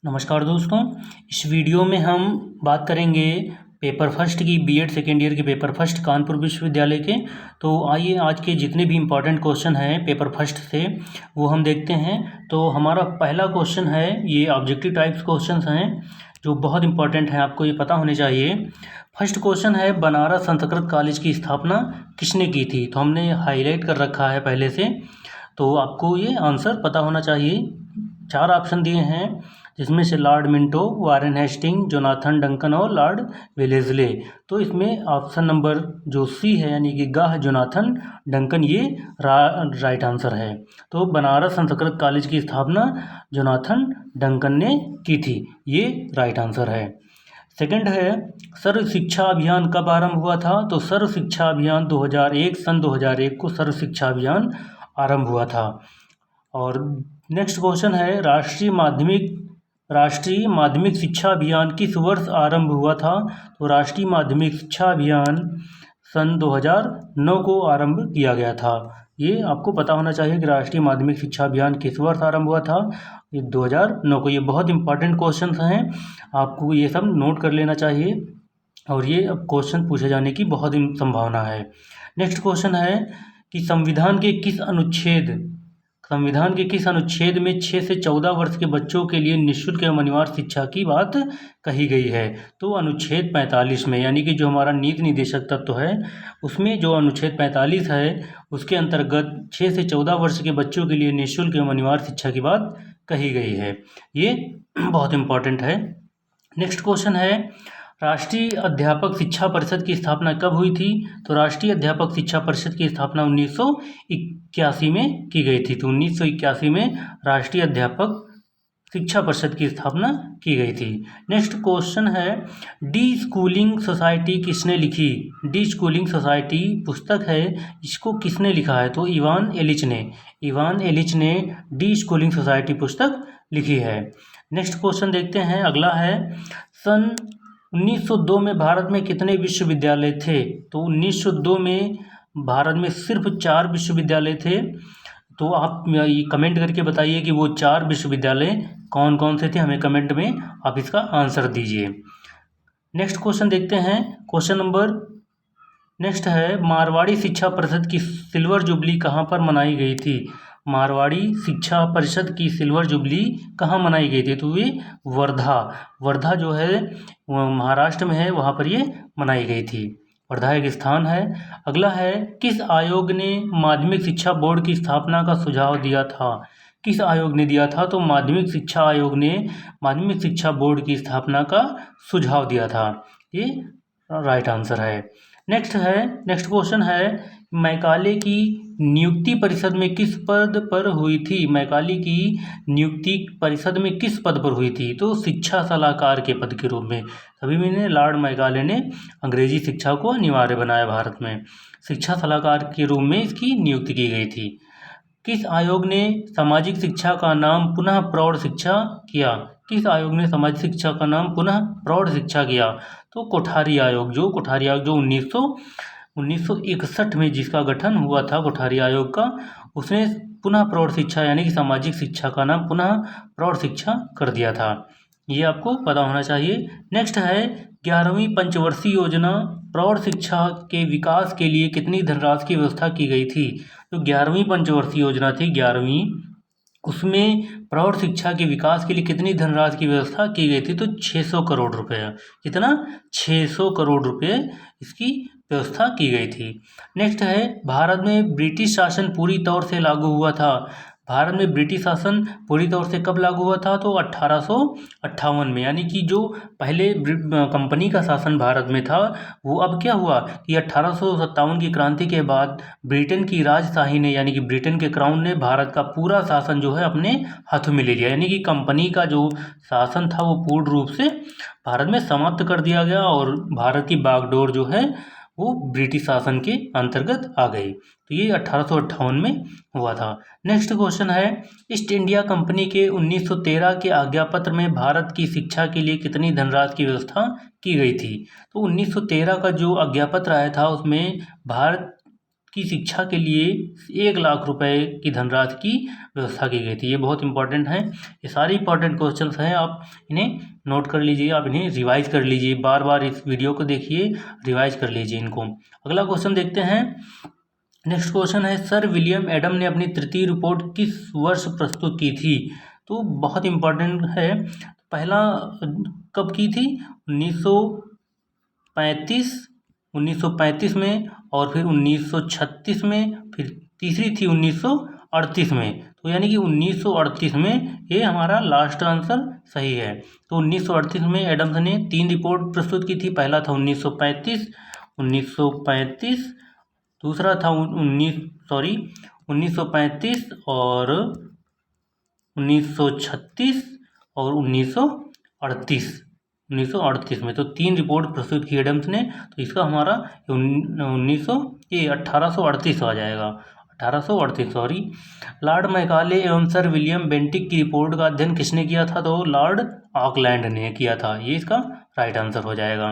नमस्कार दोस्तों। इस वीडियो में हम बात करेंगे पेपर फर्स्ट की बीएड सेकेंड ईयर के पेपर फर्स्ट कानपुर विश्वविद्यालय के। तो आइए आज के जितने भी इम्पोर्टेंट क्वेश्चन हैं पेपर फर्स्ट से वो हम देखते हैं। तो हमारा पहला क्वेश्चन है, ये ऑब्जेक्टिव टाइप्स क्वेश्चंस हैं जो बहुत इंपॉर्टेंट हैं, आपको ये पता होने चाहिए। फर्स्ट क्वेश्चन है, बनारस संस्कृत कॉलेज की स्थापना किसने की थी? तो हमने हाईलाइट कर रखा है पहले से, तो आपको ये आंसर पता होना चाहिए। 4 ऑप्शन दिए हैं जिसमें से Lord Minto, Warren Hasting, Jonathan Duncan और लॉर्ड वेलेस्ले। तो इसमें ऑप्शन नंबर जो सी है यानी कि गाह जोनाथन डंकन, ये राइट आंसर है। तो बनारस संस्कृत कॉलेज की स्थापना जोनाथन डंकन ने की थी, ये राइट आंसर है। सेकंड है, सर्व शिक्षा अभियान कब आरंभ हुआ था? तो सर्व शिक्षा अभियान 2001 सन 2001 को सर्व शिक्षा अभियान आरंभ हुआ था। और नेक्स्ट क्वेश्चन है, राष्ट्रीय माध्यमिक शिक्षा अभियान किस वर्ष आरंभ हुआ था? तो राष्ट्रीय माध्यमिक शिक्षा अभियान सन 2009 को आरंभ किया गया था। ये आपको पता होना चाहिए कि राष्ट्रीय माध्यमिक शिक्षा अभियान किस वर्ष आरंभ हुआ था। ये 2009 को। ये बहुत इंपॉर्टेंट क्वेश्चन हैं, आपको ये सब नोट कर लेना चाहिए और ये अब क्वेश्चन पूछे जाने की बहुत संभावना है। नेक्स्ट क्वेश्चन है कि संविधान के किस अनुच्छेद में 6 से 14 वर्ष के बच्चों के लिए निःशुल्क एवं अनिवार्य शिक्षा की बात कही गई है? तो अनुच्छेद 45 में, यानी कि जो हमारा नीति निदेशक तत्व है उसमें जो अनुच्छेद 45 है उसके अंतर्गत 6 से 14 वर्ष के बच्चों के लिए निःशुल्क एवं अनिवार्य शिक्षा की बात कही गई है। ये बहुत इंपॉर्टेंट है। नेक्स्ट क्वेश्चन है, राष्ट्रीय अध्यापक शिक्षा परिषद की स्थापना कब हुई थी? तो राष्ट्रीय अध्यापक शिक्षा परिषद की स्थापना 1981 में की गई थी। तो 1981 में राष्ट्रीय अध्यापक शिक्षा परिषद की स्थापना की गई थी। नेक्स्ट क्वेश्चन है, डी स्कूलिंग सोसाइटी किसने लिखी? डी स्कूलिंग सोसाइटी पुस्तक है, इसको किसने लिखा है? तो इवान एलिच ने डी स्कूलिंग सोसाइटी पुस्तक लिखी है। नेक्स्ट क्वेश्चन देखते हैं, अगला है, सन 1902 में भारत में कितने विश्वविद्यालय थे? तो 1902 में भारत में सिर्फ 4 विश्वविद्यालय थे। तो आप ये कमेंट करके बताइए कि वो 4 विश्वविद्यालय कौन कौन से थे, हमें कमेंट में आप इसका आंसर दीजिए। नेक्स्ट क्वेश्चन देखते हैं, क्वेश्चन नंबर नेक्स्ट है, मारवाड़ी शिक्षा परिषद की सिल्वर जुबली कहाँ पर मनाई गई थी? मारवाड़ी शिक्षा परिषद की सिल्वर जुबली कहाँ मनाई गई थी? तो ये वर्धा जो है महाराष्ट्र में है, वहाँ पर ये मनाई गई थी। वर्धा एक स्थान है। अगला है, किस आयोग ने माध्यमिक शिक्षा बोर्ड की स्थापना का सुझाव दिया था? किस आयोग ने दिया था? तो माध्यमिक शिक्षा आयोग ने माध्यमिक शिक्षा बोर्ड की स्थापना का सुझाव दिया था। ये राइट आंसर है। नेक्स्ट क्वेश्चन है, मैकाले की नियुक्ति परिषद में किस पद पर हुई थी? मैकाले की नियुक्ति परिषद में किस पद पर हुई थी? तो शिक्षा सलाहकार के पद के रूप में। तभी मैंने लॉर्ड मैकाले ने अंग्रेजी शिक्षा को अनिवार्य बनाया भारत में, शिक्षा सलाहकार के रूप में इसकी नियुक्ति की गई थी। किस आयोग ने सामाजिक शिक्षा का नाम पुनः प्रौढ़ शिक्षा किया? किस आयोग ने सामाजिक शिक्षा का नाम पुनः प्रौढ़ शिक्षा किया? तो कोठारी आयोग जो 1961 में जिसका गठन हुआ था कोठारी आयोग का, उसने पुनः प्रौढ़ शिक्षा यानी कि सामाजिक शिक्षा का नाम पुनः प्रौढ़ शिक्षा कर दिया था। ये आपको पता होना चाहिए। नेक्स्ट है, 11वीं पंचवर्षीय योजना प्रौढ़ शिक्षा के विकास के लिए कितनी धनराशि की व्यवस्था की गई थी? तो 11वीं पंचवर्षीय योजना थी 11वीं, उसमें प्रौढ़ शिक्षा के विकास के लिए कितनी धनराशि की व्यवस्था की गई थी? तो 600 करोड़ रुपये। कितना? 600 करोड़ रुपये इसकी व्यवस्था की गई थी। नेक्स्ट है, भारत में ब्रिटिश शासन पूरी तौर से लागू हुआ था। भारत में ब्रिटिश शासन पूरी तौर से कब लागू हुआ था? तो 1858 में, यानी कि जो पहले कंपनी का शासन भारत में था वो अब क्या हुआ कि 1857 की क्रांति के बाद ब्रिटेन की राजशाही ने यानी कि ब्रिटेन के क्राउन ने भारत का पूरा शासन जो है अपने हाथों में ले लिया, यानी कि कंपनी का जो शासन था वो पूर्ण रूप से भारत में समाप्त कर दिया गया और भारत की बागडोर जो है वो ब्रिटिश शासन के अंतर्गत आ गई। तो ये 1858 में हुआ था। नेक्स्ट क्वेश्चन है, ईस्ट इंडिया कंपनी के 1913 के आज्ञापत्र में भारत की शिक्षा के लिए कितनी धनराशि की व्यवस्था की गई थी? तो 1913 का जो आज्ञापत्र आया था उसमें भारत की शिक्षा के लिए 1 लाख रुपए की धनराशि की व्यवस्था की गई थी। ये बहुत इंपॉर्टेंट है, ये सारे इंपॉर्टेंट क्वेश्चंस हैं, आप इन्हें नोट कर लीजिए, आप इन्हें रिवाइज कर लीजिए, बार बार इस वीडियो को देखिए, रिवाइज कर लीजिए इनको। अगला क्वेश्चन देखते हैं। नेक्स्ट क्वेश्चन है, सर विलियम एडम ने अपनी तृतीय रिपोर्ट किस वर्ष प्रस्तुत की थी? तो बहुत इंपॉर्टेंट है, पहला कब की थी? 1935 में, और फिर 1936 में, फिर तीसरी थी 1938 में। तो यानी कि 1938 में ये हमारा लास्ट आंसर सही है। तो 1938 में एडम्स ने 3 रिपोर्ट प्रस्तुत की थी। पहला था 1935, दूसरा था 1935 और 1936 और 1938 में। तो 3 रिपोर्ट प्रस्तुत की एडम्स ने। तो इसका हमारा 1838 आ जाएगा, 1838 सॉरी। लॉर्ड मैकाले एवं सर विलियम बेंटिक की रिपोर्ट का अध्ययन किसने किया था? तो लॉर्ड ऑकलैंड ने किया था। ये इसका राइट आंसर हो जाएगा।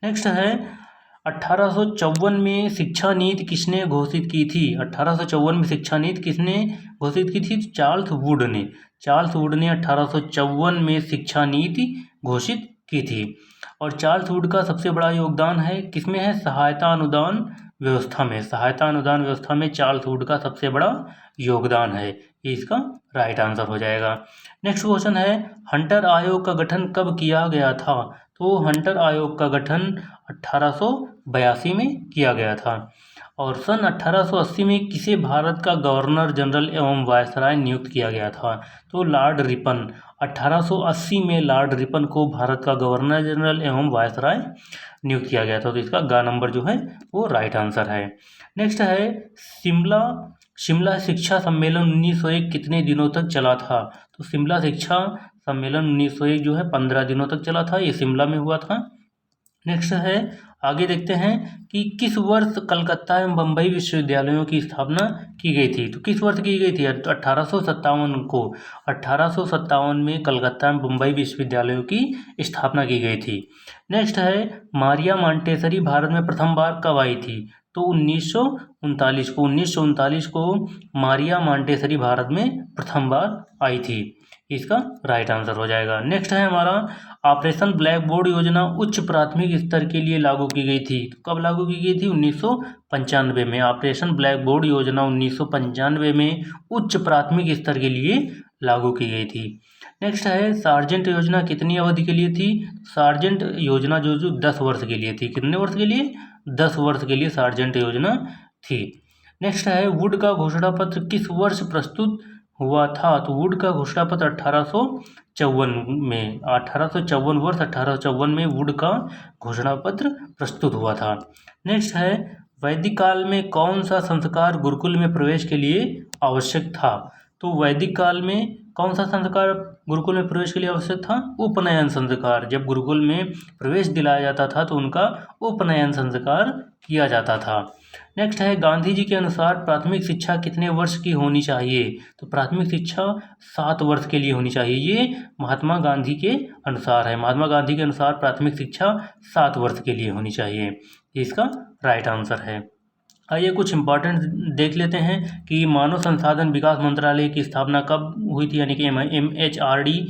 नेक्स्ट है, 1854 में शिक्षा नीति किसने घोषित की थी? 1854 में शिक्षा नीति किसने घोषित की थी? चार्ल्स वुड ने। चार्ल्स वुड ने 1854 में शिक्षा नीति घोषित की थी। और चार्ल्स वुड का सबसे बड़ा योगदान है किसमें है? सहायता अनुदान व्यवस्था में। सहायता अनुदान व्यवस्था में चार्ल्स वुड का सबसे बड़ा योगदान है। ये इसका राइट आंसर हो जाएगा। नेक्स्ट क्वेश्चन है, हंटर आयोग का गठन कब किया गया था? तो हंटर आयोग का गठन 1882 में किया गया था। और सन 1880 में किसे भारत का गवर्नर जनरल एवं वायसराय नियुक्त किया गया था? तो लॉर्ड रिपन। 1880 में लॉर्ड रिपन को भारत का गवर्नर जनरल एवं वायसराय नियुक्त किया गया था। तो इसका ग नंबर जो है वो राइट आंसर है। नेक्स्ट है, शिमला शिक्षा सम्मेलन 1901 कितने दिनों तक चला था? तो शिमला शिक्षा सम्मेलन 1901 जो है 15 दिनों तक चला था। ये शिमला में हुआ था। नेक्स्ट है, आगे देखते हैं कि किस वर्ष कलकत्ता एवं बम्बई विश्वविद्यालयों की स्थापना की गई थी? तो किस वर्ष की गई थी? 1857 को। 1857 में कलकत्ता एवं बम्बई विश्वविद्यालयों की स्थापना की गई थी। नेक्स्ट है, मारिया मांटेसरी भारत में प्रथम बार कब आई थी? तो 1939 को मारिया मांटेसरी भारत में प्रथम बार आई थी। इसका राइट आंसर हो जाएगा। नेक्स्ट है हमारा, ऑपरेशन ब्लैक बोर्ड योजना उच्च प्राथमिक स्तर के लिए लागू की गई थी। कब लागू की गई थी? 1995 में। ऑपरेशन ब्लैक बोर्ड योजना 1995 में उच्च प्राथमिक स्तर के लिए लागू की गई थी। नेक्स्ट है, सार्जेंट योजना कितनी अवधि के लिए थी? सार्जेंट योजना जो 10 वर्ष के लिए थी। कितने वर्ष के लिए? 10 वर्ष के लिए सार्जेंट योजना थी। नेक्स्ट है, वुड का घोषणा पत्र किस वर्ष प्रस्तुत हुआ था? तो वुड का घोषणा पत्र 1854 में। 1854 में वुड का घोषणा पत्र प्रस्तुत हुआ था। नेक्स्ट है, वैदिक काल में कौन सा संस्कार गुरुकुल में प्रवेश के लिए आवश्यक था? तो वैदिक काल में कौन सा संस्कार गुरुकुल में प्रवेश के लिए आवश्यक था? उपनयन संस्कार। जब गुरुकुल में प्रवेश दिलाया जाता था तो उनका उपनयन संस्कार किया जाता था। नेक्स्ट है, गांधी जी के अनुसार प्राथमिक शिक्षा कितने वर्ष की होनी चाहिए? तो प्राथमिक शिक्षा 7 वर्ष के लिए होनी चाहिए। ये महात्मा गांधी के अनुसार है। महात्मा गांधी के अनुसार प्राथमिक शिक्षा 7 वर्ष के लिए होनी चाहिए। इसका राइट आंसर है। आइए कुछ इंपॉर्टेंट देख लेते हैं कि मानव संसाधन विकास मंत्रालय की स्थापना कब हुई थी, यानी कि MHRD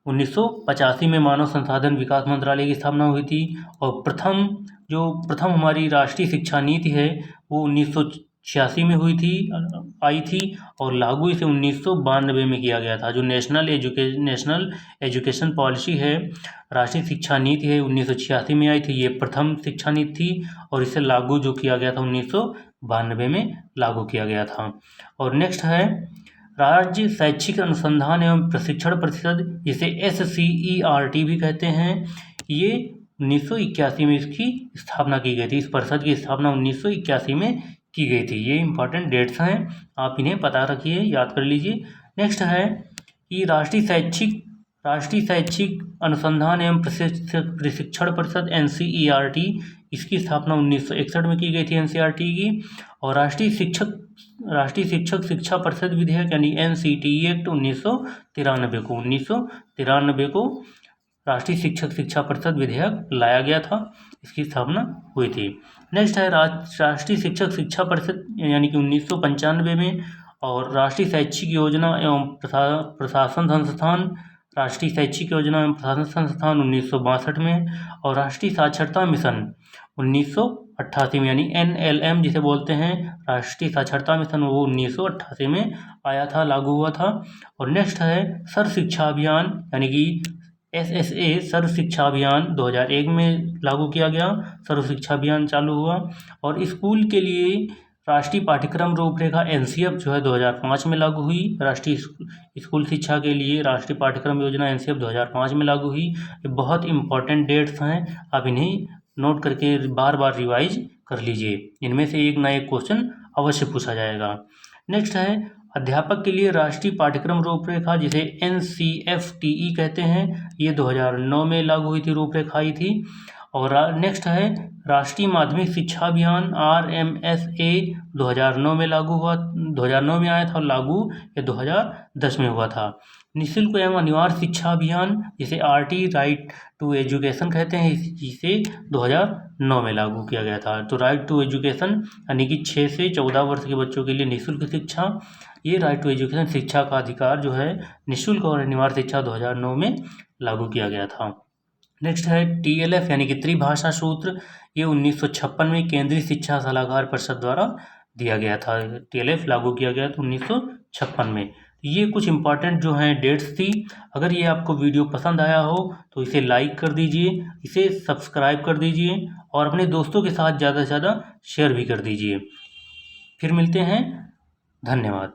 1985 में मानव संसाधन विकास मंत्रालय की स्थापना हुई थी। और प्रथम हमारी राष्ट्रीय शिक्षा नीति है वो 1986 में आई थी और लागू इसे 1992 में किया गया था। जो नेशनल एजुकेशन पॉलिसी है, राष्ट्रीय शिक्षा नीति है, 1986 में आई थी। ये प्रथम शिक्षा नीति थी और इसे लागू जो किया गया था 1992 में लागू किया गया था। और नेक्स्ट है, राज्य शैक्षिक अनुसंधान एवं प्रशिक्षण परिषद, जिसे SCERT भी कहते हैं, ये 1981 में इसकी स्थापना की गई थी। इस परिषद की स्थापना 1981 में की गई थी। ये इंपॉर्टेंट डेट्स हैं, आप इन्हें पता रखिए, याद कर लीजिए। नेक्स्ट है कि राष्ट्रीय शैक्षिक अनुसंधान एवं प्रशिक्षण परिषद NCERT, इसकी स्थापना 1961 में की गई थी NCERT की। और राष्ट्रीय शिक्षक शिक्षा परिषद विधेयक यानी NCT एक्ट 1993 को राष्ट्रीय शिक्षक शिक्षा परिषद विधेयक लाया गया था, इसकी स्थापना हुई थी। नेक्स्ट है राष्ट्रीय शिक्षक शिक्षा परिषद यानी कि 1995 में, और राष्ट्रीय शैक्षिक योजना एवं प्रशासन संस्थान, राष्ट्रीय शैक्षिक योजना एवं प्रशासन संस्थान 1962 में, और राष्ट्रीय साक्षरता मिशन 1988 में, यानी NLM जिसे बोलते हैं राष्ट्रीय साक्षरता मिशन, वो 1988 में आया था, लागू हुआ था। और नेक्स्ट है सर्व शिक्षा अभियान यानी कि SSA सर्व शिक्षा अभियान 2001 में लागू किया गया, सर्व शिक्षा अभियान चालू हुआ। और स्कूल के लिए राष्ट्रीय पाठ्यक्रम रूपरेखा NCF जो है 2005 में लागू हुई। राष्ट्रीय स्कूल शिक्षा के लिए राष्ट्रीय पाठ्यक्रम योजना NCF 2005 में लागू हुई। ये बहुत इंपॉर्टेंट डेट्स हैं, आप इन्हें नोट करके बार बार रिवाइज कर लीजिए, इनमें से एक ना एक क्वेश्चन अवश्य पूछा जाएगा। नेक्स्ट है अध्यापक के लिए राष्ट्रीय पाठ्यक्रम रूपरेखा जिसे NCFTE कहते हैं, ये 2009 में लागू हुई थी, रूपरेखा आई थी। और नेक्स्ट है राष्ट्रीय माध्यमिक शिक्षा अभियान RMSA 2009 में लागू हुआ, 2009 में आया था, और लागू ये 2010 में हुआ था। निःशुल्क एवं अनिवार्य शिक्षा अभियान जिसे RT राइट टू एजुकेशन कहते हैं, जिसे 2009 में लागू किया गया था। तो राइट टू एजुकेशन यानी कि 6 से 14 वर्ष के बच्चों के लिए निःशुल्क शिक्षा, ये राइट टू एजुकेशन शिक्षा का अधिकार जो है निःशुल्क और अनिवार्य शिक्षा 2009 में लागू किया गया था। नेक्स्ट है TLF यानी कि त्रिभाषा सूत्र, ये 1956 में केंद्रीय शिक्षा सलाहकार परिषद द्वारा दिया गया था। TLF लागू किया गया था 1956 में। ये कुछ इंपॉर्टेंट जो हैं डेट्स थी। अगर ये आपको वीडियो पसंद आया हो तो इसे लाइक कर दीजिए, इसे सब्सक्राइब कर दीजिए, और अपने दोस्तों के साथ ज़्यादा से ज़्यादा शेयर भी कर दीजिए। फिर मिलते हैं, धन्यवाद।